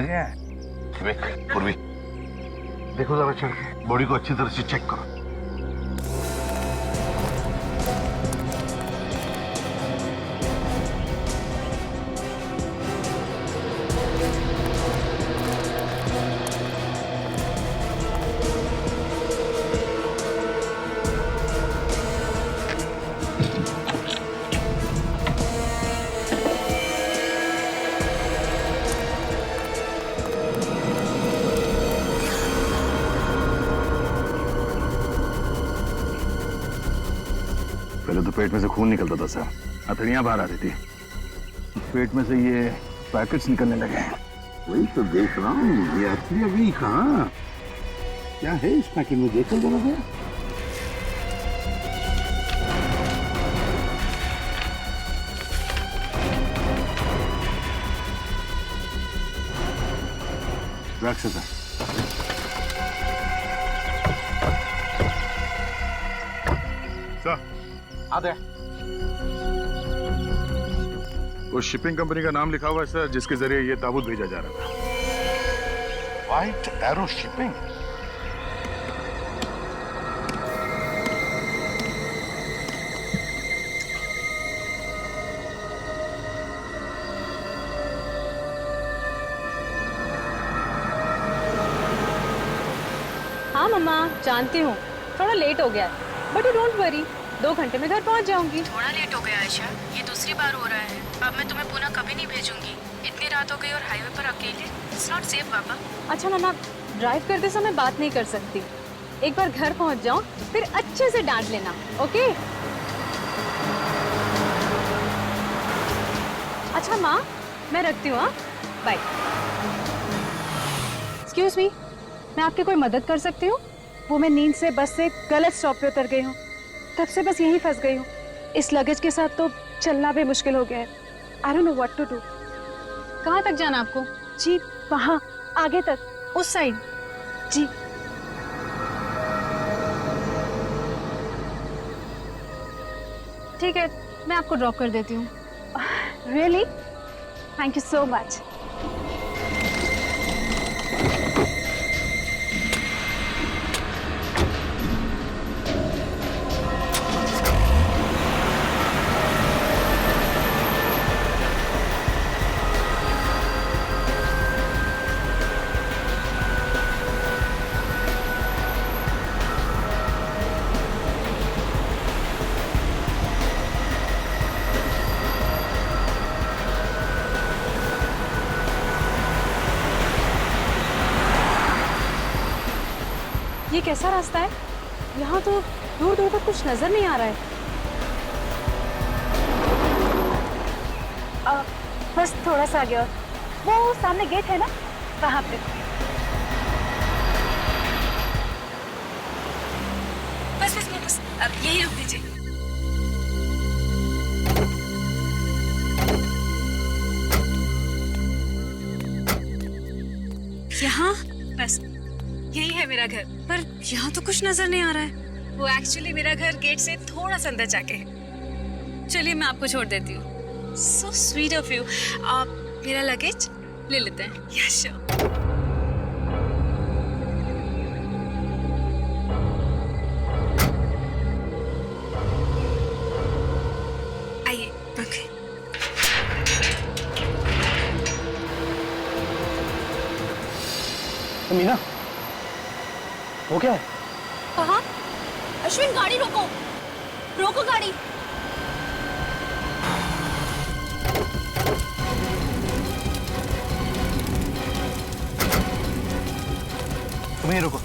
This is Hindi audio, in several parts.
मर गया है। पूर्वी देखो जरा चल के बॉडी को अच्छी तरह से चेक करो। पहले तो पेट में से खून निकलता था सर, हथेलियां बाहर आती थी, पेट में से ये पैकेट्स निकलने लगे हैं। वही तो देख रहा हूँ, ये असली अभी कहाँ क्या है इस पैकेट में, देखो जरा सा। रख सर। आधे उस शिपिंग कंपनी का नाम लिखा हुआ है सर, जिसके जरिए ये ताबूत भेजा जा रहा था। White arrow shipping. हाँ मम्मा, जानती हूँ थोड़ा लेट हो गया है, बट यू डोंट वरी, 2 घंटे में घर पहुँच जाऊंगी। थोड़ा लेट हो गया आयशा, ये दूसरी बार हो रहा है। अब मैं तुम्हें पुनः कभी नहीं भेजूंगी। इतनी रात हो गई और हाईवे पर अकेले, इट्स नॉट सेफ पापा। अच्छा मम्मा, ड्राइव करते समय बात नहीं कर सकती, एक बार घर पहुँच जाऊँ फिर अच्छे से डांट लेना, ओके? अच्छा माँ, मैं रखती हूँ, हाँ, बाय। एक्सक्यूज मी, मैं आपकी कोई मदद कर सकती हूँ? वो मैं नींद से बस से गलत स्टॉप पे उतर गई हूँ, तब से बस यहीं फंस गई हूँ। इस लगेज के साथ तो चलना भी मुश्किल हो गया है। I don't know what to do. कहाँ तक जाना आपको? जी वहाँ आगे तक, उस साइड। जी ठीक है, मैं आपको ड्रॉप कर देती हूँ। Really? Thank you so much. ये कैसा रास्ता है? यहाँ तो दूर दूर तक कुछ नजर नहीं आ रहा है। बस थोड़ा सा आगे और वो सामने गेट है ना, वहाँ पे। बस अब यही रुक दीजिए। यहाँ बस यही है मेरा घर, पर यहाँ तो कुछ नजर नहीं आ रहा है। वो एक्चुअली मेरा घर गेट से थोड़ा सा अंदर जाके है। चलिए मैं आपको छोड़ देती हूँ। So sweet of you. आप मेरा लगेज ले लेते हैं? Yes sure. आइए। ओके। मीना, वो क्या है? कहाँ? अश्विन, गाड़ी रोको, रोको गाड़ी। तुम यहीं रुको।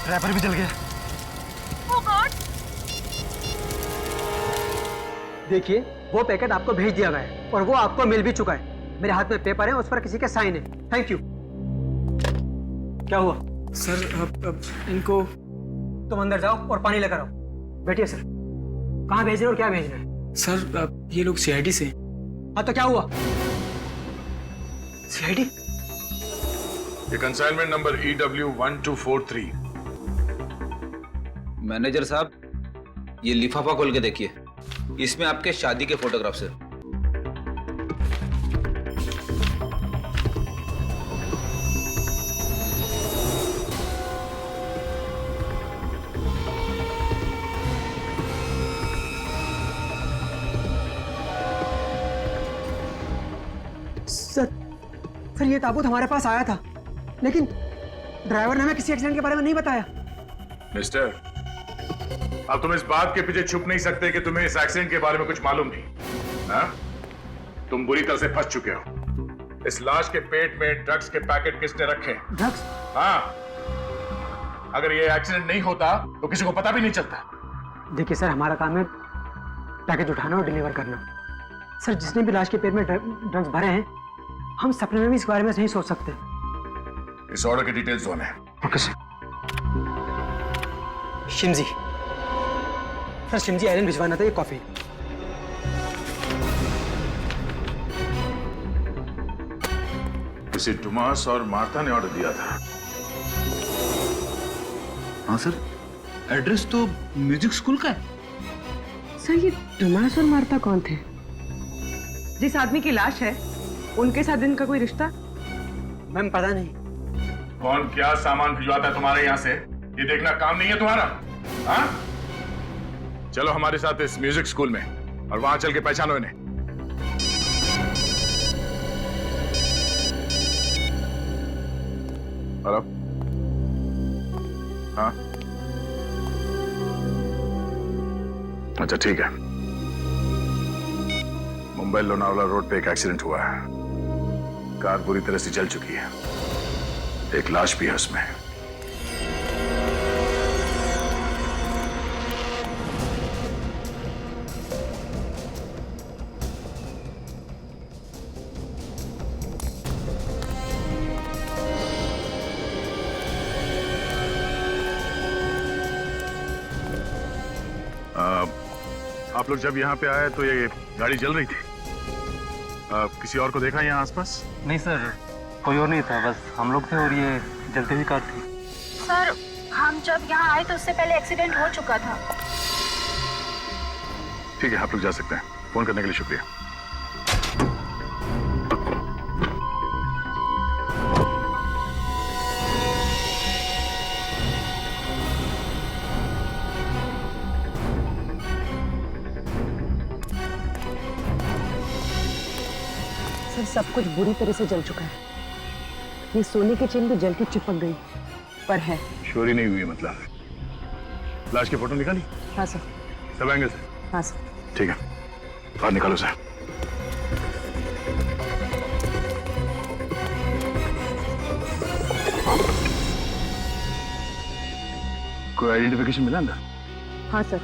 रैपर भी जल गया। Oh God! देखिए, वो पैकेट आपको भेज दिया गया है और वो आपको मिल भी चुका है। मेरे हाथ में पेपर है, उस पर किसी के साइन है। Thank you. क्या हुआ? सर अब इनको। तुम अंदर जाओ और पानी लेकर आओ। बैठिए सर। कहाँ भेज रहे हो और क्या भेज रहे हैं? सर ये लोग सीआईडी से। हाँ तो क्या हुआ? सीआईडी? ये कंसाइनमेंट नंबर EW1243। मैनेजर साहब, ये लिफाफा खोल के देखिए, इसमें आपके शादी के फोटोग्राफ्स हैं। सर ये ताबूत हमारे पास आया था, लेकिन ड्राइवर ने हमें किसी एक्सीडेंट के बारे में नहीं बताया। मिस्टर, अब तुम इस बात के पीछे छुप नहीं सकते कि तुम्हें इस एक्सीडेंट के बारे में कुछ मालूम नहीं। हाँ? तुम बुरी तरह से फंस चुके हो। इस लाश के पेट में ड्रग्स के पैकेट किसने रखे? ड्रग्स? हाँ, अगर ये एक्सीडेंट नहीं होता तो किसी को पता भी नहीं चलता। देखिए सर, हमारा काम है पैकेज उठाना और डिलीवर करना। सर जिसने भी लाश के पेट में ड्रग्स भरे हैं, हम सपने में भी इस बारे में नहीं सोच सकते। इस ऑर्डर की डिटेल्स कौन है? Okay sir. शिमजी सर, शिमजी आइलैंड भिजवाना था ये कॉफी। इसे डुमास और मार्था ने ऑर्डर दिया था। हाँ सर, एड्रेस तो म्यूजिक स्कूल का है। सर ये डुमास और मार्था कौन थे? जिस आदमी की लाश है उनके साथ इनका कोई रिश्ता? मैम पता नहीं। कौन क्या सामान भिजवाता है तुम्हारे यहाँ से, ये देखना काम नहीं है तुम्हारा? हाँ? चलो हमारे साथ इस म्यूजिक स्कूल में और वहां चल के पहचानो इन्हें। हेलो? हाँ? अच्छा ठीक है। मुंबई लोनावला रोड पे एक एक्सीडेंट हुआ है। कार पूरी तरह से जल चुकी है, एक लाश भी है उसमें। आप लोग जब यहाँ पे आए तो ये गाड़ी जल रही थी। किसी और को देखा यहाँ आसपास? नहीं सर, कोई और नहीं था, बस हम लोग थे और ये जलती हुई कार थी। सर हम जब यहाँ आए तो उससे पहले एक्सीडेंट हो चुका था। ठीक है, आप लोग जा सकते हैं। फोन करने के लिए शुक्रिया। सर सब कुछ बुरी तरह से जल चुका है। ये सोने की चेन भी जल के चिपक गई, पर है। चोरी नहीं हुई मतलब? लाश की फोटो निकाली? हाँ सर। सब एंगल से? हाँ सर। ठीक है, बाहर निकालो सर। कोई आइडेंटिफिकेशन मिला अंदर? हाँ सर,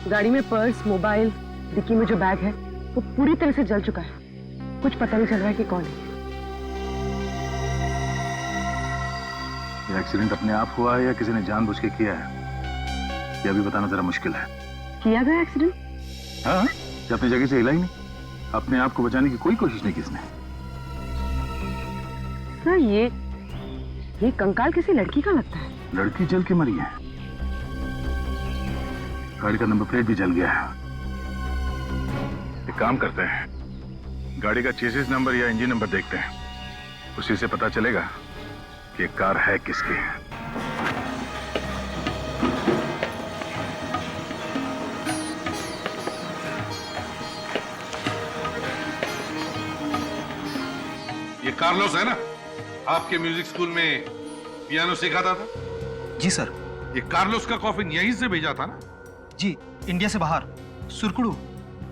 गाड़ी में पर्स, मोबाइल, डिक्की में जो बैग है वो पूरी तरह से जल चुका है। कुछ पता नहीं चल रहा है कि कौन है। ये एक्सीडेंट अपने आप हुआ है या किसी ने जानबूझ के किया है, ये अभी बताना जरा मुश्किल है। किया गया एक्सीडेंट? हाँ, ये अपनी जगह से हिला ही नहीं। अपने आप को बचाने की कोई कोशिश नहीं की इसने। सर ये कंकाल किसी लड़की का लगता है। लड़की जल के मरी है। गाड़ी का नंबर प्लेट भी जल गया है। एक काम करते हैं, गाड़ी का चेसिस नंबर या इंजन नंबर देखते हैं, उसी से पता चलेगा कि कार है किसकी। ये कार्लोस है ना, आपके म्यूजिक स्कूल में पियानो सिखाता था? जी सर। ये कार्लोस का कॉफिन यहीं से भेजा था ना? जी, इंडिया से बाहर सुरकुड़ू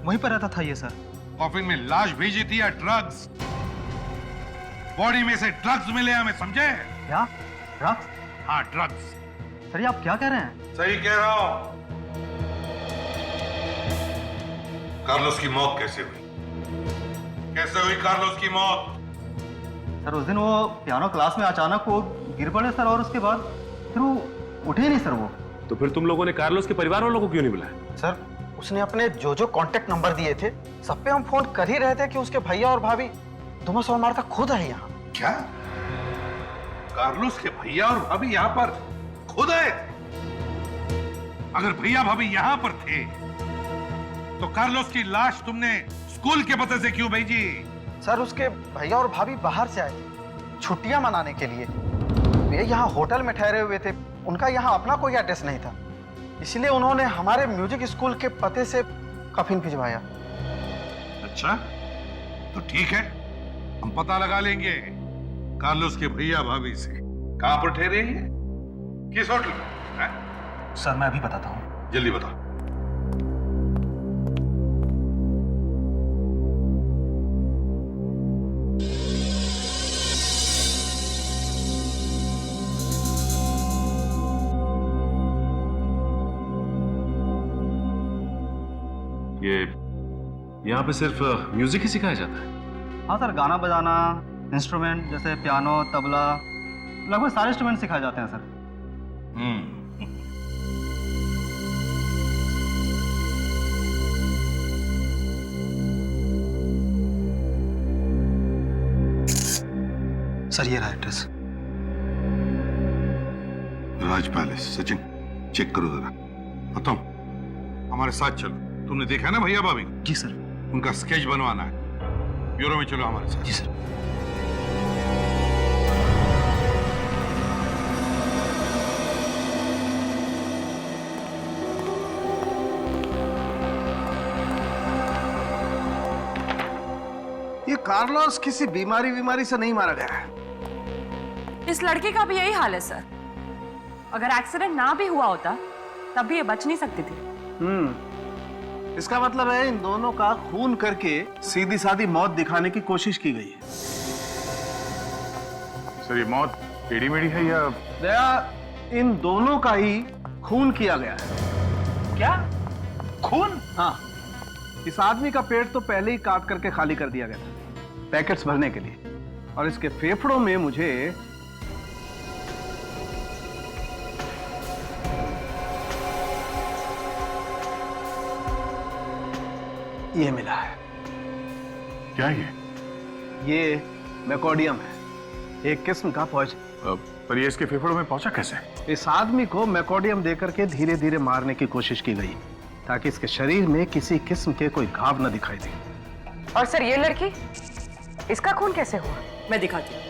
वहीं पर रहता था ये सर। कॉफिन में लाश भेजी थी या ड्रग्स? बॉडी में से ड्रग्स मिले हमें, समझे? क्या ड्रग्स? हाँ ड्रग्स। सर ये आप क्या कह रहे हैं? सही कह रहा हूं। कार्लोस की मौत कैसे हुई? कैसे हुई कार्लोस की मौत? सर उस दिन वो पियानो क्लास में अचानक वो गिर पड़े सर, और उसके बाद फिर वो उठे नहीं सर वो। तो फिर तुम लोगों ने कार्लोस के परिवार वालों को क्यों नहीं बुलाया? सर उसने अपने जो जो कांटेक्ट नंबर दिए थे सब पे हम फोन कर ही रहे थे कि उसके भैया और भाभी थॉमस और मार्था खुद है यहाँ। क्या कार्लोस के भैया और भाभी यहाँ पर खुद आए? अगर भैया भाभी यहाँ पर थे तो कार्लोस की लाश तुमने स्कूल के पते से क्यों भेजी? सर उसके भैया और भाभी बाहर से आए थे छुट्टियां मनाने के लिए। वे यहाँ होटल में ठहरे हुए थे, उनका यहाँ अपना कोई एड्रेस नहीं था, इसलिए उन्होंने हमारे म्यूजिक स्कूल के पते से कफिन भिजवाया। अच्छा तो ठीक है, हम पता लगा लेंगे कार्लोस के भैया भाभी से कहां पर ठहरे हैं, किस होटल में है? सर मैं अभी बताता हूँ। जल्दी बताओ। ये यहाँ पे सिर्फ म्यूजिक ही सिखाया जाता है? हाँ सर, गाना बजाना, इंस्ट्रूमेंट जैसे पियानो, तबला, लगभग सारे इंस्ट्रूमेंट सिखाए जाते हैं सर। सर ये रहा एड्रेस। राज पैलेस। सचिन चेक करो जरा। बताओ, हमारे साथ चलो। तुमने देखा ना भैया भाभी? जी सर। उनका स्केच बनवाना है, ब्यूरो में चलो हमारे साथ। जी सर। ये कार्लोस किसी बीमारी से नहीं मारा गया है। इस लड़के का भी यही हाल है सर। अगर एक्सीडेंट ना भी हुआ होता तब भी ये बच नहीं सकती थी। इसका मतलब है इन दोनों का खून करके सीधी सादी मौत दिखाने की कोशिश की गई है। सर ये मौत टेढ़ी मेढ़ी है या? दया, इन दोनों का ही खून किया गया है। क्या खून? हाँ, इस आदमी का पेट तो पहले ही काट करके खाली कर दिया गया था पैकेट्स भरने के लिए, और इसके फेफड़ों में मुझे ये मिला है। क्या है ये मैकोडियम है, एक किस्म का पॉइजन। पर ये इसके फेफड़ों में पहुंचा कैसे? इस आदमी को मैकोडियम देकर के धीरे धीरे मारने की कोशिश की गई ताकि इसके शरीर में किसी किस्म के कोई घाव न दिखाई दे। और सर ये लड़की, इसका खून कैसे हुआ? मैं दिखाती हूँ।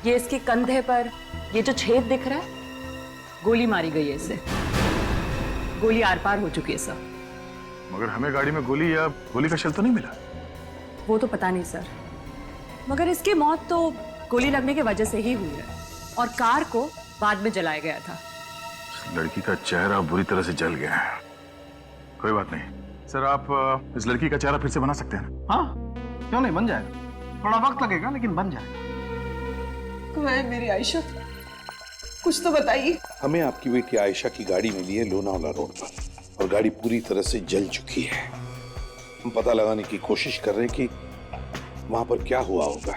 ये इसके कंधे पर ये जो छेद दिख रहा है, गोली मारी गई है इसे। गोली आर पार हो चुकी है सर। मगर हमें गाड़ी में गोली या गोली का शल तो नहीं मिला। वो तो पता नहीं सर, मगर इसकी मौत तो गोली लगने की वजह से ही हुई है, और कार को बाद में जलाया गया था। लड़की का चेहरा बुरी तरह से जल गया है। कोई बात नहीं सर, आप इस लड़की का चेहरा फिर से बना सकते हैं ना? हाँ, क्यों नहीं, बन जाएगा। थोड़ा वक्त लगेगा लेकिन बन जाएगा। तो है मेरी आयशा, कुछ तो बताइए। हमें आपकी बेटी आयशा की गाड़ी मिली है लोनावाला रोड पर, और गाड़ी पूरी तरह से जल चुकी है। हम पता लगाने की कोशिश कर रहे हैं कि वहां पर क्या हुआ होगा।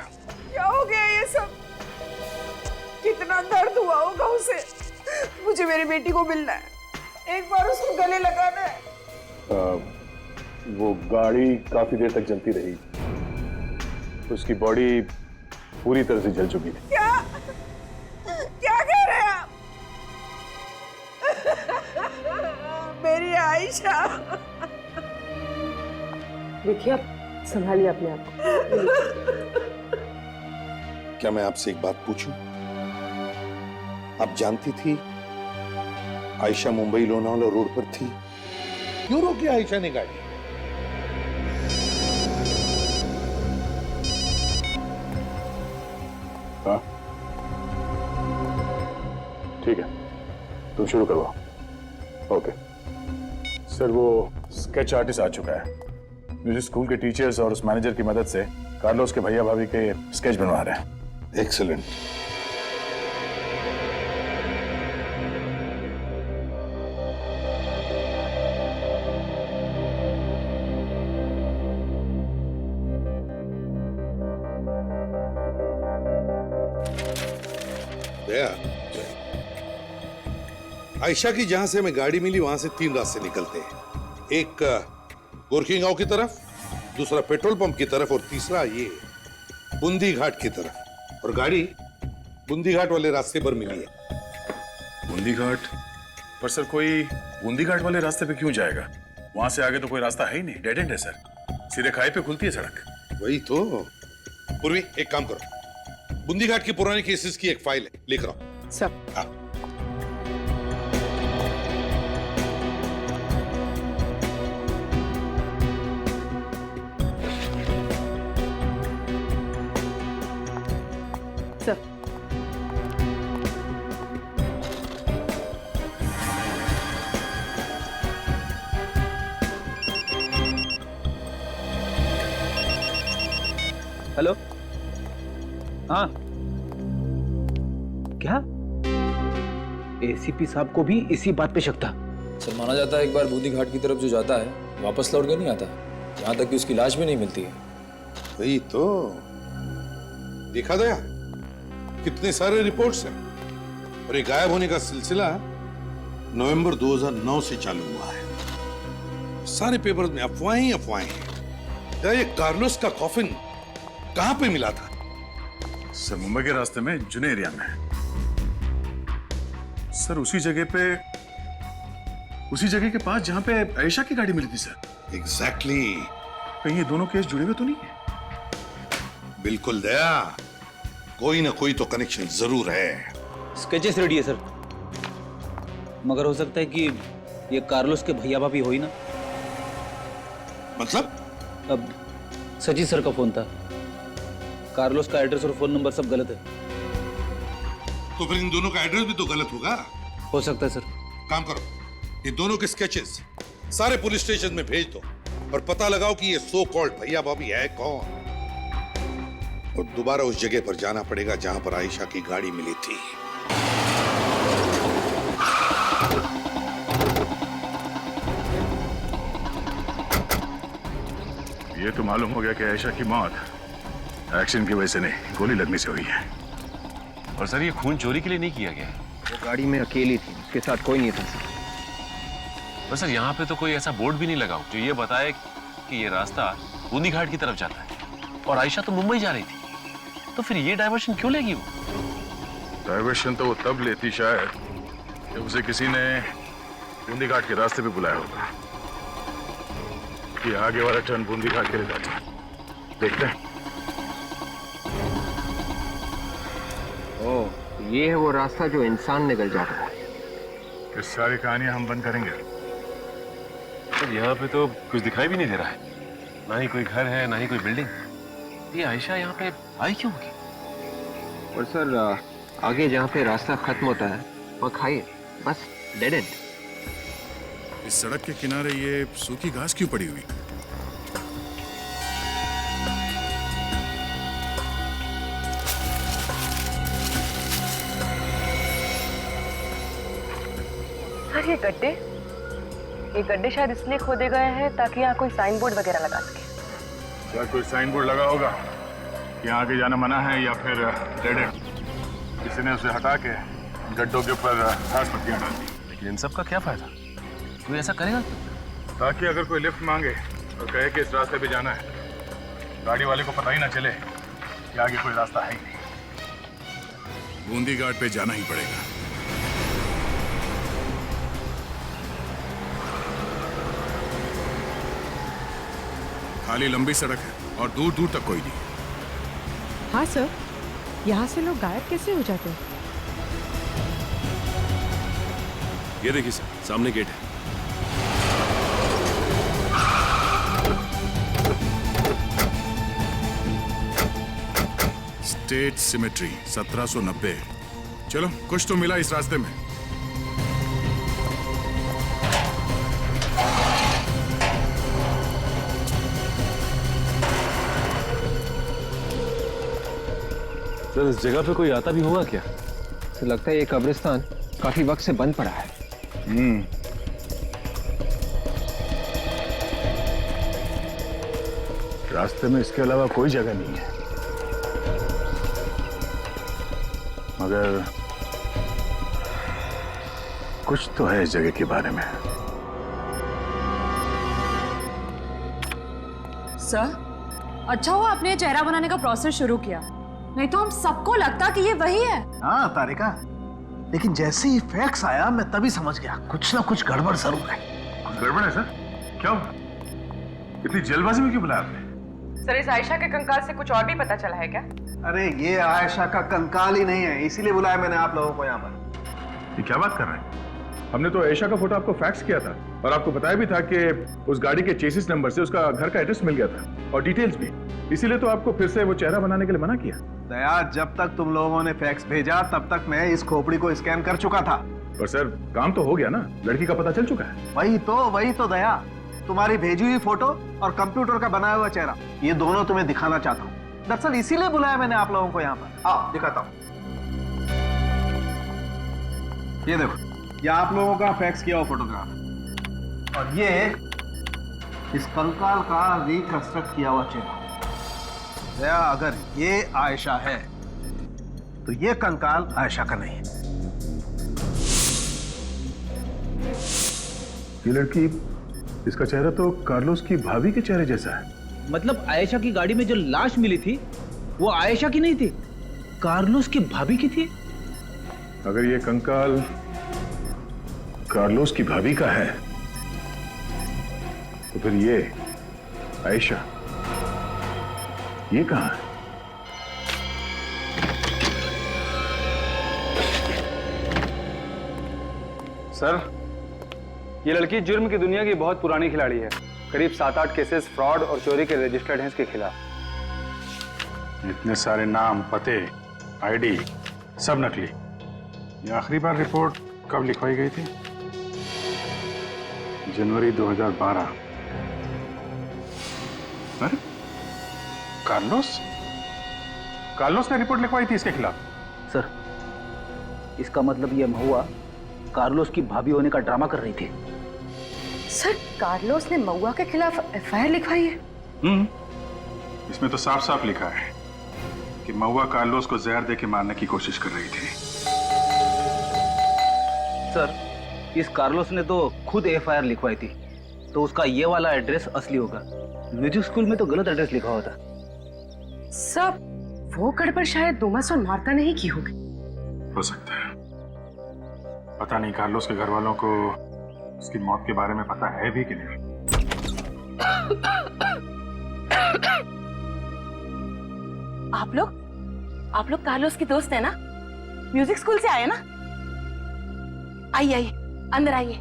क्या हो गया ये सब? कितना दर्द हुआ होगा उसे। मुझे मेरी बेटी को मिलना है, एक बार उसको गले लगाना है। वो गाड़ी काफी देर तक जलती रही, उसकी बॉडी पूरी तरह से जल चुकी थी। क्या क्या कह रहे हैं आप? मेरी आयशा। देखिए, आप संभालिए अपने आप को। क्या मैं आपसे एक बात पूछूं? आप जानती थी आयशा मुंबई लोनावाला रोड पर थी? क्यों रोकी आयशा ने गाड़ी? हाँ ठीक है, तुम शुरू करवाओ। ओके सर, वो स्केच आर्टिस्ट आ चुका है। म्यूजिक स्कूल के टीचर्स और उस मैनेजर की मदद से कार्लोस के भैया भाभी के स्केच बनवा रहे हैं। एक्सीलेंट। दया, आयशा की जहां से हमें गाड़ी मिली वहां से 3 रास्ते निकलते हैं। एक गोरखी गांव की तरफ, दूसरा पेट्रोल पंप की तरफ और तीसरा ये बूंदी घाट की तरफ। और गाड़ी बूंदी घाट वाले रास्ते पर मिली है। बूंदी घाट? पर सर कोई बूंदी घाट वाले रास्ते पे क्यों जाएगा? वहां से आगे तो कोई रास्ता है ही नहीं, डेड एंड है सर। सीधे खाई पे खुलती है सड़क। वही तो। पूर्वी एक काम करो, बूंदी घाट की पुरानी केसेस की एक फाइल है, लेकर आओ। सब हाँ। सब हेलो। हाँ क्या? एसीपी साहब को भी इसी बात पे शक था। सर माना जाता है एक बार बूंदी घाट की तरफ जो जाता है वापस लौट के नहीं आता, यहाँ तक कि उसकी लाश भी नहीं मिलती है। वही तो। देखा गया कितने सारे रिपोर्ट्स हैं। और ये गायब होने का सिलसिला नवंबर 2009 से चालू हुआ है। सारे पेपर्स में अफवाहें ही अफवाहें हैं। क्या ये कार्लोस का कॉफिन कहां पे मिला था? सर मुंबई के रास्ते में जुने एरिया में। सर उसी जगह के पास जहां पे आयशा की गाड़ी मिली थी सर। एग्जैक्टली। कहीं ये दोनों केस जुड़े हुए तो नहीं है? बिल्कुल दया, कोई ना कोई तो कनेक्शन जरूर है। स्केचेस रेडी है सर, मगर हो सकता है कि ये कार्लोस के भैया भाभी हो ही ना। मतलब? अब सचिन सर का फोन था, कार्लोस का एड्रेस और फोन नंबर सब गलत है। तो फिर इन दोनों का एड्रेस भी तो गलत होगा। हो सकता है सर। काम करो, ये दोनों के स्केचेस सारे पुलिस स्टेशन में भेज दो और पता लगाओ कि ये सो कॉल्ड भैया भाभी है कौन। और दोबारा उस जगह पर जाना पड़ेगा जहां पर आयशा की गाड़ी मिली थी। ये तो मालूम हो गया कि आयशा की मौत एक्सीडेंट की वजह से नहीं, गोली लगने से हुई है। और सर ये खून चोरी के लिए नहीं किया गया। वो गाड़ी में अकेली थी, उसके साथ कोई नहीं था सर। पर सर यहाँ पे तो कोई ऐसा बोर्ड भी नहीं लगा जो ये बताए कि ये रास्ता बूंदी घाट की तरफ जाता है और आयशा तो मुंबई जा रही थी, तो फिर ये डायवर्शन क्यों लेगी वो? डायवर्शन तो वो तब लेती शायद जब उसे किसी ने बूंदी घाट के रास्ते पे बुलाया होगा कि आगे वाला टर्न बूंदी घाट के लिए जाता है। देखते हैं। ओह, ये है वो रास्ता जो इंसान निकल जाता है। इस सारी कहानियां हम बंद करेंगे। सर यहाँ पे तो कुछ दिखाई भी नहीं दे रहा है, ना ही कोई घर है ना ही कोई बिल्डिंग। ये आयशा यहाँ पे आई क्यों होगी? और सर आगे जहाँ पे रास्ता खत्म होता है वहाँ खाई बस डेड एंड। इस सड़क के किनारे ये सूखी घास क्यों पड़ी हुई? सर ये गड्ढे शायद इसलिए खोदे गए हैं ताकि यहाँ कोई साइन बोर्ड वगैरह लगा सके। क्या कोई साइन बोर्ड लगा होगा कि यहाँ आगे जाना मना है, या फिर डेड एंड? किसी ने उसे हटा के गड्ढों के ऊपर घास पत्तियां डाल दी। लेकिन इन सब का क्या फायदा? कोई ऐसा करेगा क्यों? ताकि अगर कोई लिफ्ट मांगे और कहे कि इस रास्ते पे जाना है, गाड़ी वाले को पता ही ना चले कि आगे कोई रास्ता है ही नहीं। बूंदी घाट पे जाना ही पड़ेगा। खाली लंबी सड़क है और दूर दूर तक कोई नहीं। हाँ सर, यहाँ से लोग गायब कैसे हो जाते हैं? ये देखिए सर, सामने गेट है। State symmetry 1790। चलो कुछ तो मिला इस रास्ते में। सर इस जगह पे कोई आता भी होगा क्या? तो लगता है ये कब्रिस्तान काफी वक्त से बंद पड़ा है। रास्ते में इसके अलावा कोई जगह नहीं है, मगर कुछ तो है इस जगह के बारे में। सर, अच्छा हुआ आपने ये चेहरा बनाने का प्रोसेस शुरू किया, नहीं तो हम सबको लगता कि ये वही है। हाँ तारिका, लेकिन जैसे ही फैक्स आया मैं तभी समझ गया कुछ ना कुछ गड़बड़ जरूर है। गड़बड़ है सर? क्या हुआ? इतनी जल्दबाजी में क्यों बुलाया आपने? सर, इस आयशा के कंकाल से कुछ और भी पता चला है क्या? अरे ये आयशा का कंकाल ही नहीं है, इसीलिए बुलाया मैंने आप लोगों को यहाँ पर। ये क्या बात कर रहे हैं? हमने तो आयशा का फोटो आपको फैक्स किया था और आपको बताया भी था कि उस गाड़ी के चेसिस नंबर से उसका घर का एड्रेस मिल गया था और डिटेल्स भी, इसीलिए तो आपको फिर से वो चेहरा बनाने के लिए मना किया। दया, जब तक तुम लोगों ने फैक्स भेजा तब तक मैं इस खोपड़ी को स्कैन कर चुका था। पर सर, काम तो हो गया ना, लड़की का पता चल चुका है। वही तो दया, तुम्हारी भेजी हुई फोटो और कंप्यूटर का बनाया हुआ चेहरा, ये दोनों तुम्हें दिखाना चाहता हूँ। दरअसल इसीलिए बुलाया मैंने आप लोगों को यहाँ पर। आओ दिखाता हूँ। ये देखो, ये आप लोगों का फैक्स किया हुआ फोटोग्राफ और ये इस कंकाल का रिकंस्ट्रक्ट किया हुआ चेहरा। दया, अगर ये आयशा है तो ये कंकाल आयशा का नहीं है। ये लड़की, इसका चेहरा तो कार्लोस की भाभी के चेहरे जैसा है। मतलब आयशा की गाड़ी में जो लाश मिली थी वो आयशा की नहीं थी, कार्लोस की भाभी की थी। अगर ये कंकाल कार्लोस की भाभी का है तो फिर ये आयशा, ये कहां है? सर, ये लड़की जुर्म की दुनिया की बहुत पुरानी खिलाड़ी है। करीब 7-8 केसेस फ्रॉड और चोरी के रजिस्टर्ड हैं इसके खिलाफ। इतने सारे नाम, पते, आईडी सब नकली। ये आखिरी बार रिपोर्ट कब लिखवाई गई थी? जनवरी 2012। अरे कार्लोस ने रिपोर्ट लिखवाई थी इसके खिलाफ। सर, इसका मतलब ये महुआ कार्लोस की भाभी होने का ड्रामा कर रही थी। सर, कार्लोस ने महुआ के खिलाफ एफआईआर लिखवाई है? इसमें तो साफ साफ लिखा है कि महुआ कार्लोस को जहर देके मारने की कोशिश कर रही थी। सर, इस कार्लोस ने तो खुद एफआईआर लिखवाई थी, तो उसका ये वाला एड्रेस असली होगा। म्यूजिक स्कूल में तो गलत एड्रेस लिखा हुआ था। सब वो गड़बड़ शायद डोमस और मार्ता ने ही की होगी। हो सकता है, पता नहीं कार्लोस के घर वालों को उसकी मौत के बारे में पता है भी कि नहीं। आप लोग कार्लोस की दोस्त है ना? म्यूजिक स्कूल से आए ना? आइए अंदर आइए।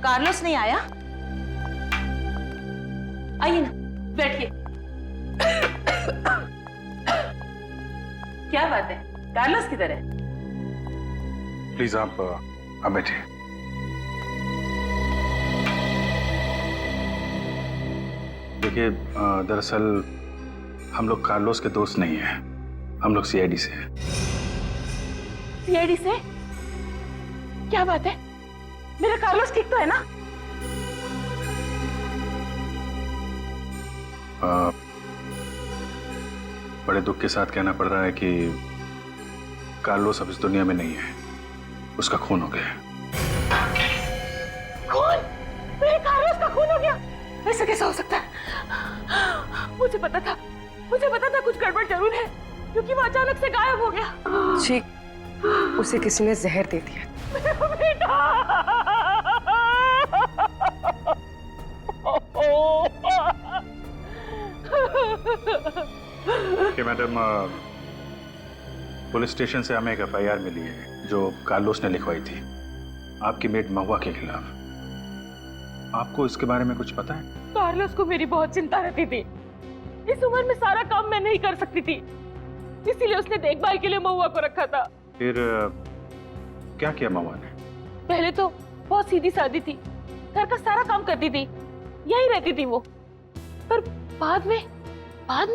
कार्लोस नहीं आया? आइए ना, बैठिए। क्या बात है, कार्लोस किधर है? प्लीज आप बैठिए। देखिए, दरअसल हम लोग कार्लोस के दोस्त नहीं हैं, हम लोग सीआईडी से हैं। सीआईडी से? क्या बात है, मेरा कार्लोस ठीक तो है ना? बड़े दुख के साथ कहना पड़ रहा है कि कार्लोस अब इस दुनिया में नहीं है, उसका खून हो गया। खून? मेरे कार्लोस का खून हो गया? ऐसा कैसा हो सकता है? मुझे पता था कुछ गड़बड़ जरूर है, क्योंकि वो अचानक से गायब हो गया। जी, उसे किसी ने जहर दे दिया। बेटा! कि मैडम, पुलिस स्टेशन से हमें एक एफआईआर मिली है जो कार्लोस ने लिखवाई थी आपकी मेट महुआ के खिलाफ। आपको इसके बारे में कुछ पता है? कार्लोस को मेरी बहुत चिंता रहती थी। इस उम्र में सारा काम मैं नहीं कर सकती थी, इसीलिए उसने देखभाल के लिए महुआ को रखा था। फिर क्या किया महुआ ने? पहले तो बहुत सीधी सादी थी, घर का सारा काम करती थी, यही रहती थी वो। पर बाद में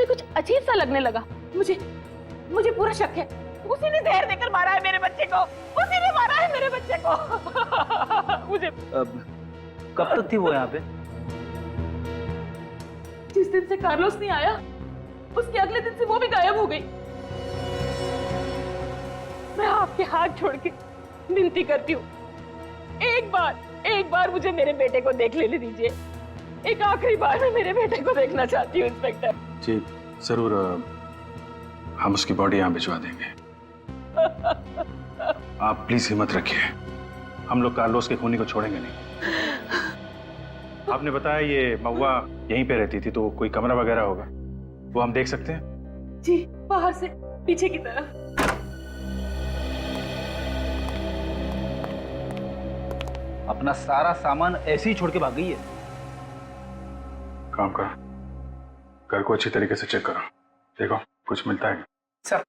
कुछ अजीब सा लगने लगा। मुझे पूरा शक है उसी ने जहर देकर मारा है मेरे बच्चे को। उसी ने मारा है मेरे बच्चे को। मुझे कब तक थी वो यहाँ पे? जिस दिन से कार्लोस नहीं आया, उसके अगले दिन से वो भी गायब हो गई। मैं आपके हाथ छोड़ के विनती करती हूँ, एक बार मुझे मेरे बेटे को देख लेने दीजिए। एक आखिरी बार मैं मेरे बेटे को देखना चाहती हूँ इंस्पेक्टर। जी जरूर, हम उसकी बॉडी यहाँ भिजवा देंगे। आप प्लीज हिम्मत रखिए, हम लोग कार्लोस के खूनी को छोड़ेंगे नहीं। आपने बताया ये महुआ यहीं पे रहती थी, तो कोई कमरा वगैरह होगा, वो हम देख सकते हैं? जी, बाहर से पीछे की तरफ। अपना सारा सामान ऐसे ही छोड़ के भाग गई है। काम करो, घर को अच्छी तरीके से चेक करो, देखो कुछ मिलता है। सर,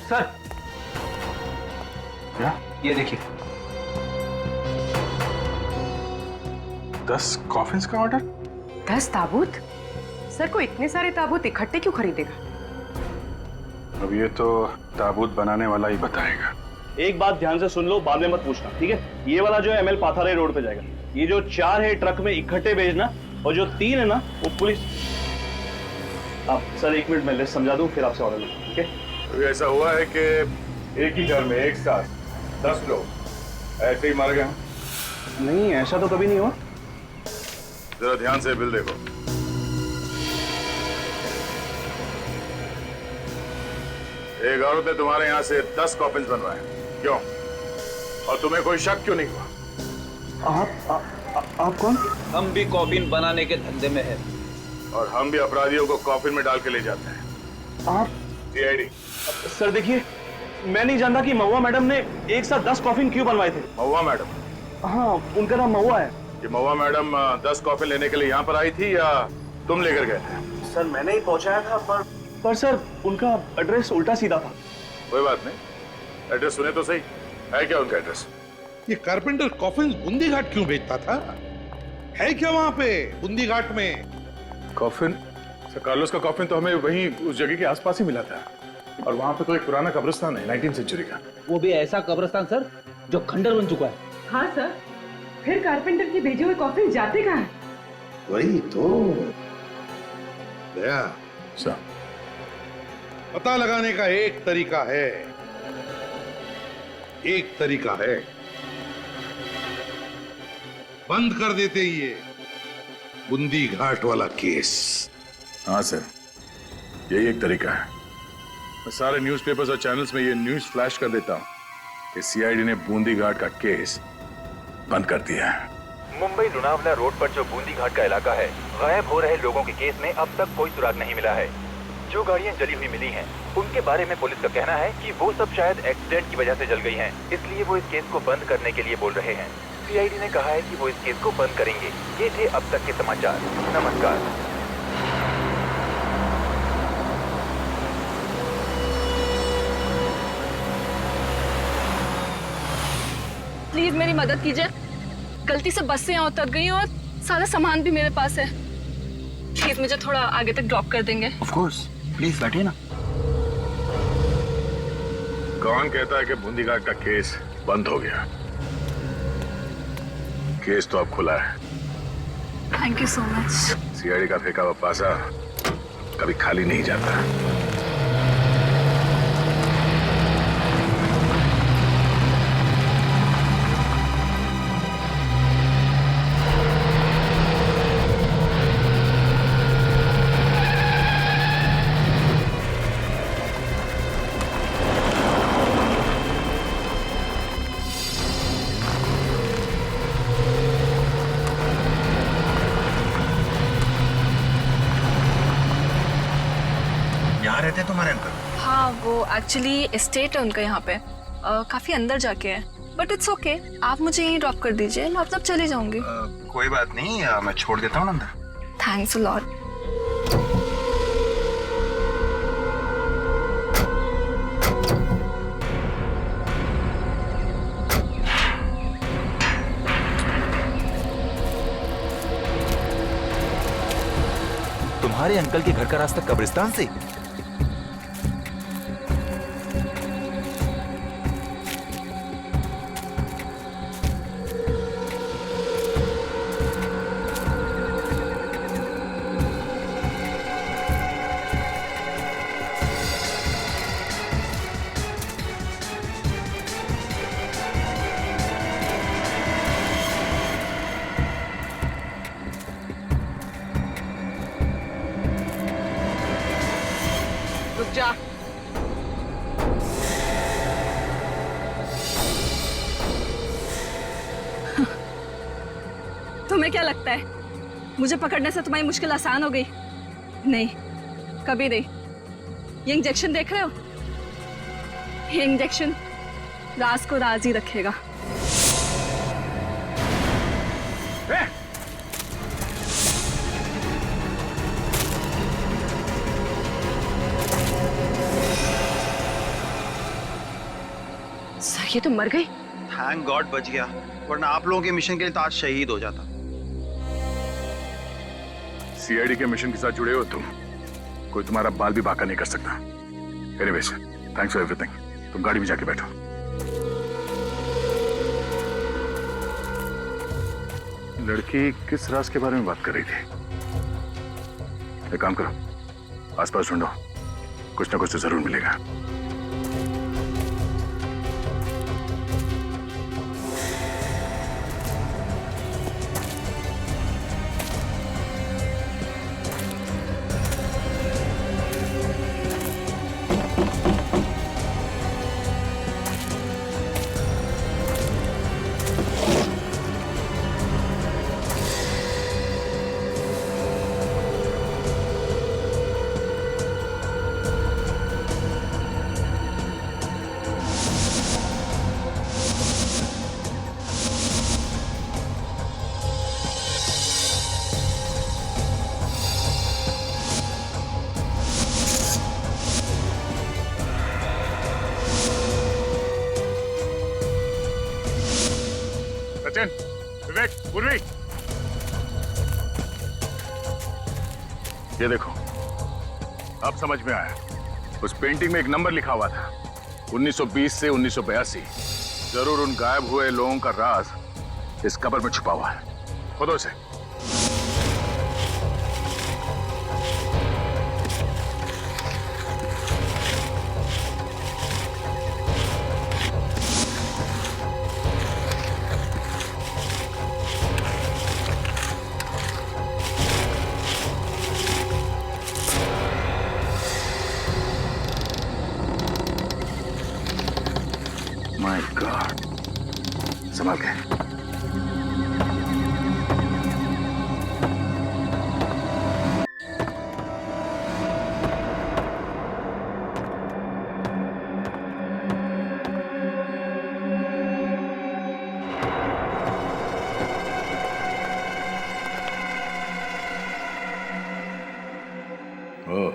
सर, क्या? ये देखिए, 10 कॉफिन्स का ऑर्डर। 10 ताबूत? सर को इतने सारे ताबूत इकट्ठे क्यों खरीदेगा? अब ये तो ताबूत बनाने वाला ही बताएगा। एक बात ध्यान से सुन लो, बाद में मत पूछना, ठीक है? ये वाला जो है ML पाथारे रोड पे जाएगा। ये जो 4 है ट्रक में इकट्ठे भेजना, और जो 3 है ना वो पुलिस। आप सर 1 मिनट में लिस्ट समझा दूं, फिर आपसे ऑर्डर लूं, ठीक है? तो ऐसा हुआ है कि एक ही घर में एक साथ 10 लोग ऐसे ही मर गए? नहीं, ऐसा तो कभी नहीं हुआ। जरा ध्यान से बिल देखो। एक औरत ने तुम्हारे यहाँ से 10 कॉफिन बनवाए, क्यों? और तुम्हें कोई शक क्यों नहीं हुआ? आप कौन? हम भी कॉफिन बनाने के धंधे में हैं। और हम भी अपराधियों को कॉफिन में डाल के ले जाते हैं। आप? CID। सर देखिए, मैं नहीं जानता कि महुआ मैडम ने एक साथ 10 कॉफिन क्यों बनवाए थे। महुआ मैडम? हाँ, उनका नाम महुआ है। कि महुआ मैडम 10 कॉफिन लेने के लिए यहाँ पर आई थी या तुम लेकर गए थे? सर मैंने ही पहुंचाया था, पर सर उनका एड्रेस उल्टा सीधा था। कोई बात नहीं, एड्रेस सुने तो सही, है क्या उनका एड्रेस? ये कारपेंटर कॉफिन बूंदी घाट क्यों बेचता था? है क्या वहां पे बूंदी घाट में कॉफिन? सर कार्लोस का कॉफिन तो हमें वहीं उस जगह के आसपास ही मिला था, और वहां पे तो एक पुराना कब्रिस्तान है 19वीं सेंचुरी का। वो भी ऐसा कब्रिस्तान सर जो खंडर बन चुका है। हाँ सर, फिर कारपेंटर की भेजे हुए कॉफिन जाते कहाँ हैं? वही तो दया सर, पता लगाने का एक तरीका है, बंद कर देते ये बूंदी घाट वाला केस। हाँ सर, यही एक तरीका है। मैं सारे न्यूज़पेपर्स और चैनल्स में ये न्यूज़ फ्लैश कर देता हूँ कि CID ने बूंदी घाट का केस बंद कर दिया है। मुंबई लोनावला रोड पर जो बूंदी घाट का इलाका है, गायब हो रहे लोगों के केस में अब तक कोई सुराग नहीं मिला है। जो गाड़ियां जली हुई मिली हैं, उनके बारे में पुलिस का कहना है कि वो सब शायद एक्सीडेंट की वजह से जल गई हैं, इसलिए वो इस केस को बंद करने के लिए बोल रहे हैं। CID ने कहा है कि वो इस केस को बंद करेंगे। ये थे अब तक के समाचार। नमस्कार। प्लीज मेरी मदद कीजिए, गलती से बस से यहाँ उतर गई हूँ और सारा सामान भी मेरे पास है। प्लीज मुझे थोड़ा आगे तक ड्रॉप कर देंगे? ऑफ कोर्स, प्लीज बैठिए ना। कौन कहता है कि बूंदी घाट का केस बंद हो गया? केस तो अब खुला है। Thank you so much. CID का फेंका हुआ पासा कभी खाली नहीं जाता। यहाँ रहते हैं तुम्हारे अंकल? हाँ, वो एक्चुअली एस्टेट है उनका यहाँ पे, काफी अंदर जाके है, बट इट्स ओके। आप मुझे यहीं ड्रॉप कर दीजिए, मैं अब तक चली जाऊंगी। कोई बात नहीं, मैं छोड़ देता हूँ अंदर। Thanks a lot. तुम्हारे अंकल के घर का रास्ता कब्रिस्तान से? रुक जा। तुम्हें क्या लगता है मुझे पकड़ने से तुम्हारी मुश्किल आसान हो गई? नहीं, कभी नहीं। ये इंजेक्शन देख रहे हो? ये इंजेक्शन राज को राज ही रखेगा। सर, ये तो मर गई। थैंक गॉड बच गया, वरना आप लोगों के मिशन के लिए तो आज शहीद हो जाता। सीआईडी के मिशन के साथ जुड़े हो तुम, कोई तुम्हारा बाल भी बांका नहीं कर सकता। Anyways, thanks for everything. तुम गाड़ी में जाके बैठो। लड़की किस राज के बारे में बात कर रही थी? एक काम करो, आसपास ढूंढो, कुछ ना कुछ तो जरूर मिलेगा। सचिन, विवेक, पूर्वी, ये देखो, अब समझ में आया। उस पेंटिंग में एक नंबर लिखा हुआ था, 1920 से 1982। जरूर उन गायब हुए लोगों का राज इस कब्र में छुपा हुआ है। खोदो इसे। माय गॉड, संभाल के। ओह,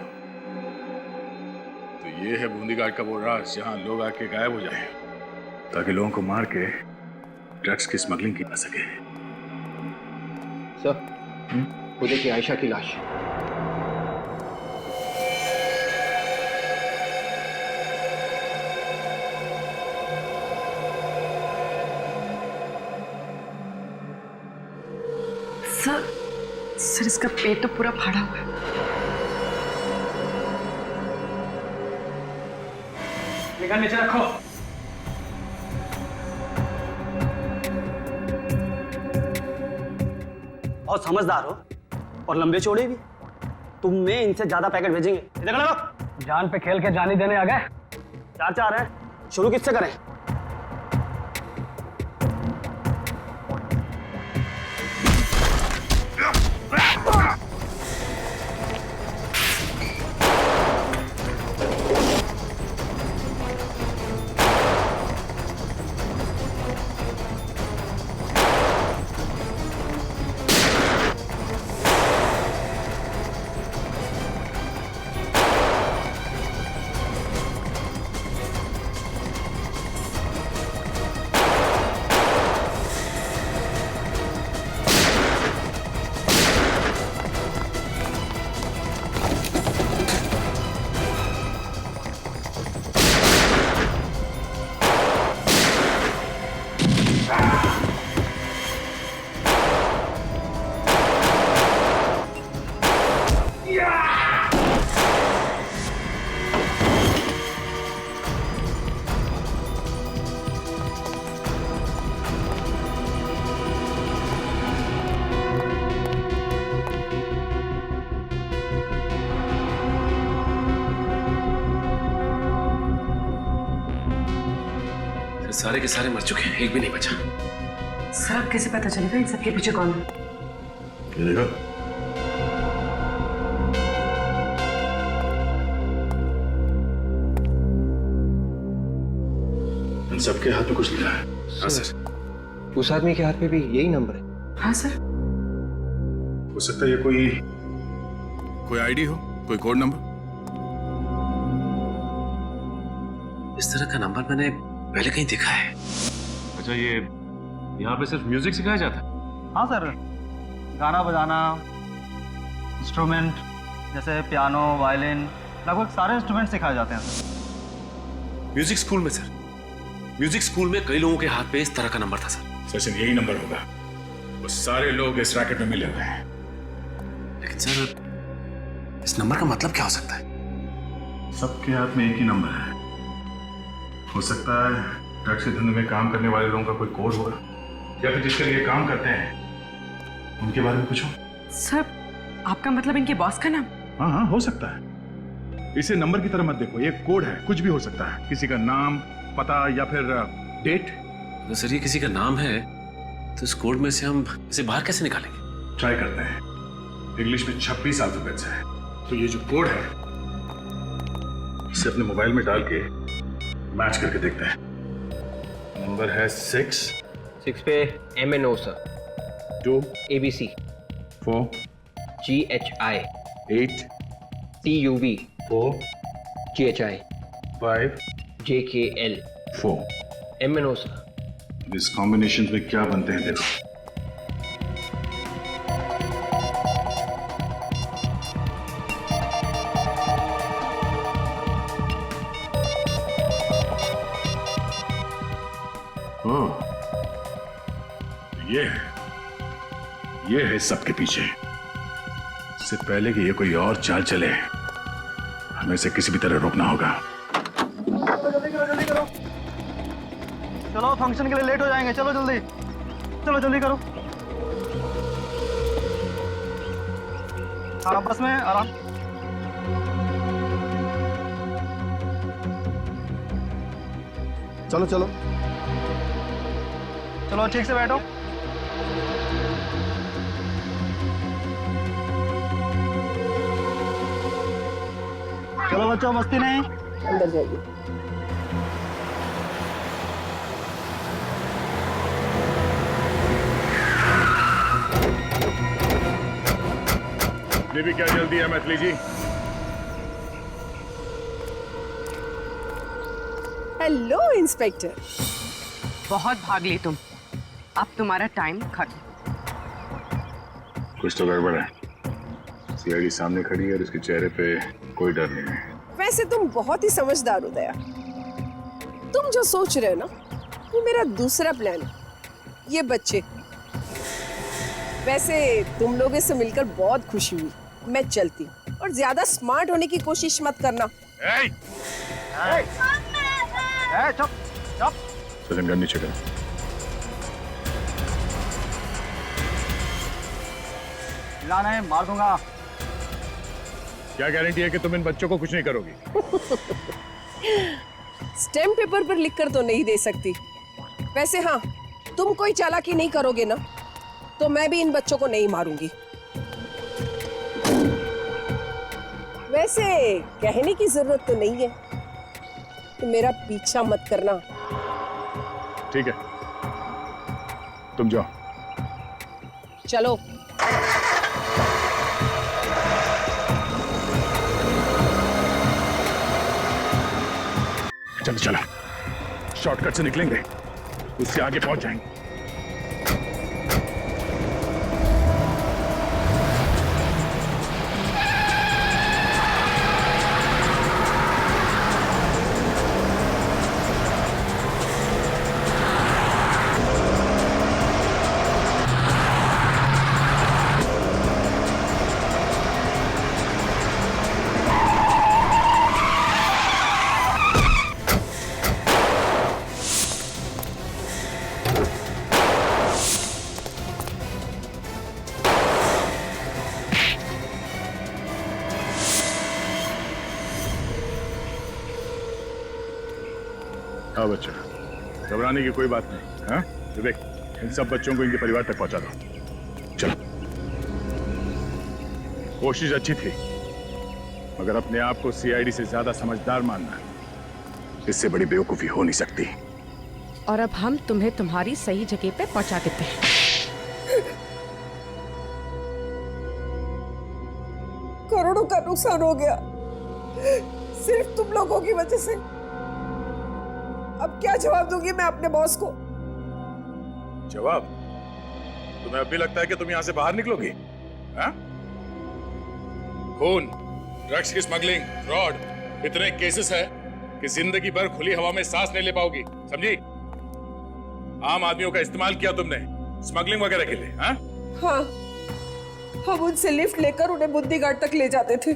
तो ये है बूंदी घाट का वो राज जहां लोग आके गायब हो जाए, ताकि लोगों को मार के ड्रग्स की स्मगलिंग की जा सके। सर, वो देखिए आयशा की लाश। सर इसका पेट तो पूरा फाड़ा हुआ है। निकाल नीचे रखो। बहुत समझदार हो और लंबे चौड़े भी। तुम में इनसे ज्यादा पैकेट भेजेंगे। इधर लगो। जान पे खेल के जानी देने आ गए। 4-4 हैं। शुरू किससे करें? सारे के सारे मर चुके हैं, एक भी नहीं बचा। सर अब कैसे पता चलेगा इन सबके पीछे कौन है? ये देखो, इन सबके हाथ में कुछ लिखा है। हाँ सर। उस आदमी के हाथ में भी यही नंबर है। हाँ सर। हो सकता है ये कोई आईडी हो, कोई कोड नंबर। इस तरह का नंबर मैंने पहले कहीं देखा है। अच्छा, ये यहाँ पे सिर्फ म्यूजिक सिखाया जाता है? हाँ सर, गाना बजाना, इंस्ट्रूमेंट जैसे पियानो, वायलिन, लगभग सारे इंस्ट्रूमेंट सिखाए जाते हैं। म्यूजिक स्कूल में सर, म्यूजिक स्कूल में कई लोगों के हाथ पे इस तरह का नंबर था सर। सचिन, यही नंबर होगा। वो सारे लोग इस रैकेट में मिले हुए हैं। लेकिन सर, इस नंबर का मतलब क्या हो सकता है? सबके हाथ में एक ही नंबर है। हो सकता है ड्रग्स के धंधे में काम करने वाले लोगों का कोई कोड होगा, या फिर जिसके लिए काम करते हैं उनके बारे में कुछ हो। सर आपका मतलब इनके बॉस का नाम? हाँ हाँ, हो सकता है। इसे नंबर की तरह मत देखो, ये कोड है, कुछ भी हो सकता है। किसी का नाम, पता या फिर डेट। तो सर ये किसी का नाम है तो इस कोड में से हम इसे बाहर कैसे निकालेंगे? ट्राई करते हैं। इंग्लिश में 26 अल्फाबेट्स है, तो ये जो कोड है इसे अपने मोबाइल में डाल के मैच करके देखते हैं। नंबर है 6 पे MNO sir, 2 ABC, 4 GHI, 8 TUV, 4 GHI, 5 JKL, 4। MNO sir. इस कॉम्बिनेशन में क्या बनते हैं देखो। ये है सबके पीछे। इससे पहले कि ये कोई और चाल चले, हमें इसे किसी भी तरह रोकना होगा। जल्दी करो। चलो, फंक्शन के लिए लेट हो जाएंगे। चलो जल्दी, चलो जल्दी करो। आराम, बस में आराम। चलो चलो चलो, ठीक से बैठो। चलो बच्चों, मस्ती नहीं, अंदर जाइए। ये भी क्या जल्दी है मैथिली जी? Hello inspector. बहुत भाग ली तुम, अब तुम्हारा टाइम खत्म। कुछ तो गड़बड़ है। सीआईडी सामने खड़ी है और उसके चेहरे पे कोई डर नहीं है। वैसे तुम बहुत ही समझदार हो दया। तुम जो सोच रहे हो ना, वो मेरा दूसरा प्लान है। ये बच्चे, वैसे तुम लोगों से मिलकर बहुत खुशी हुई। मैं चलती हूँ, और ज्यादा स्मार्ट होने की कोशिश मत करना। चुप चुप। सचिन, गन नीचे करो। लाना है, मार दूंगा। क्या गारंटी है कि तुम इन बच्चों को कुछ नहीं करोगी? स्टैम्प पेपर पर लिखकर तो नहीं दे सकती। वैसे हाँ, तुम कोई चालाकी नहीं करोगे ना, तो मैं भी इन बच्चों को नहीं मारूंगी। वैसे कहने की जरूरत तो नहीं है कि मेरा पीछा मत करना। ठीक है, तुम जाओ। चलो। चलो चलो, शॉर्टकट से निकलेंगे, उससे आगे पहुंच जाएंगे। हाँ बच्चा, घबराने की कोई बात नहीं। हाँ विवेक, इन सब बच्चों को इनके परिवार तक पहुंचा दो। चलो। कोशिश अच्छी थी, मगर अपने आप को सीआईडी से ज्यादा समझदार मानना, इससे बड़ी बेवकूफी हो नहीं सकती। और अब हम तुम्हें तुम्हारी सही जगह पे पहुंचा देते हैं। करोड़ों का नुकसान हो गया सिर्फ तुम लोगों की वजह से। अब क्या जवाब दूंगी मैं अपने बॉस को? जवाब? तुम्हें अब भी लगता है कि तुम यहां से बाहर निकलोगी? हाँ? खून, ड्रग्स की स्मगलिंग, फ्रॉड, इतने केसेस है कि जिंदगी भर खुली हवा में सांस नहीं ले पाओगी, समझी? आम आदमियों का इस्तेमाल किया तुमने स्मगलिंग वगैरह के लिए। हाँ? हाँ, हम उनसे लिफ्ट लेकर उन्हें बुंदी घाट तक ले जाते थे,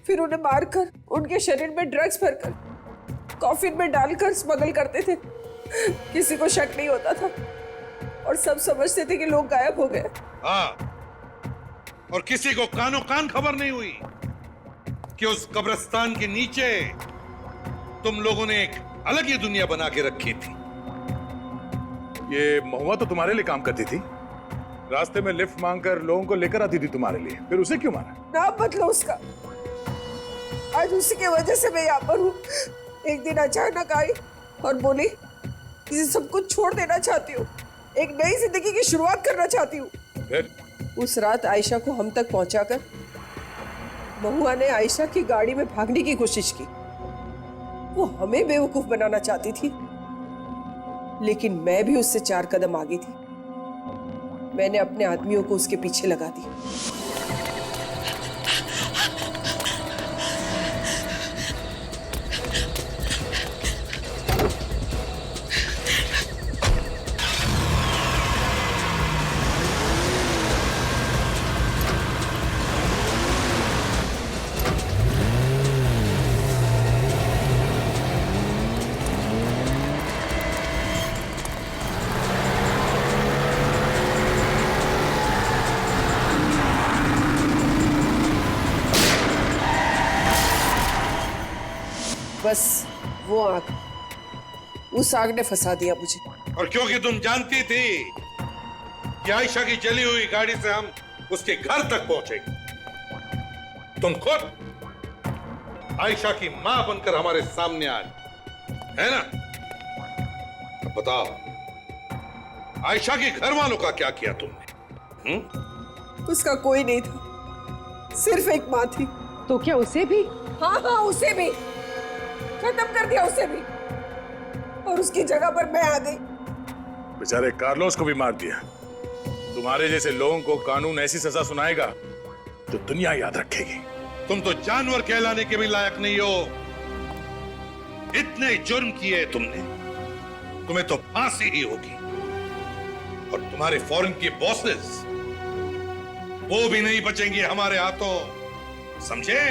फिर उन्हें मारकर उनके शरीर में ड्रग्स भरकर कॉफिन में डालकर स्मगल करते थे। किसी को शक नहीं होता था और सब समझते थे कि लोग गायब हो गए। हाँ, और किसी को कानो कान खबर नहीं हुई कि उस कब्रिस्तान के नीचे तुम लोगों ने एक अलग ही दुनिया बना के रखी थी। ये महुआ तो तुम्हारे लिए काम करती थी, रास्ते में लिफ्ट मांगकर लोगों को लेकर आती थी तुम्हारे लिए, फिर उसे क्यों मारा? नाम बदलो उसका। आज उसी की वजह से मैं यहाँ पर हूँ। एक दिन अचानक आई और बोली कि सब कुछ छोड़ देना चाहती हूँ, एक नई जिंदगी की शुरुआत करना चाहती हूँ। उस रात आयशा को हम तक पहुंचाकर महुआ ने आयशा की गाड़ी में भागने की कोशिश की। वो हमें बेवकूफ बनाना चाहती थी, लेकिन मैं भी उससे 4 कदम आगे थी। मैंने अपने आदमियों को उसके पीछे लगा दी। बस वो आग, उस आग ने फंसा दिया मुझे। और क्योंकि तुम जानती थी कि आयशा की जली हुई गाड़ी से हम उसके घर तक पहुंचेंगे, तुम खुद आयशा की मां बनकर हमारे सामने आए, है ना? अब बताओ, आयशा के घर वालों का क्या किया तुमने? उसका कोई नहीं था, सिर्फ एक मां थी। तो क्या उसे भी? हाँ हाँ, उसे भी खत्म कर दिया, उसे भी। और उसकी जगह पर मैं आ गई। बेचारे कार्लोस को भी मार दिया। तुम्हारे जैसे लोगों को कानून ऐसी सजा सुनाएगा जो दुनिया याद रखेगी। तुम तो जानवर कहलाने के भी लायक नहीं हो। इतने जुर्म किए तुमने, तुम्हें तो फांसी ही होगी। और तुम्हारे फॉरेन के बॉसेस, वो भी नहीं बचेंगे हमारे हाथों, समझे?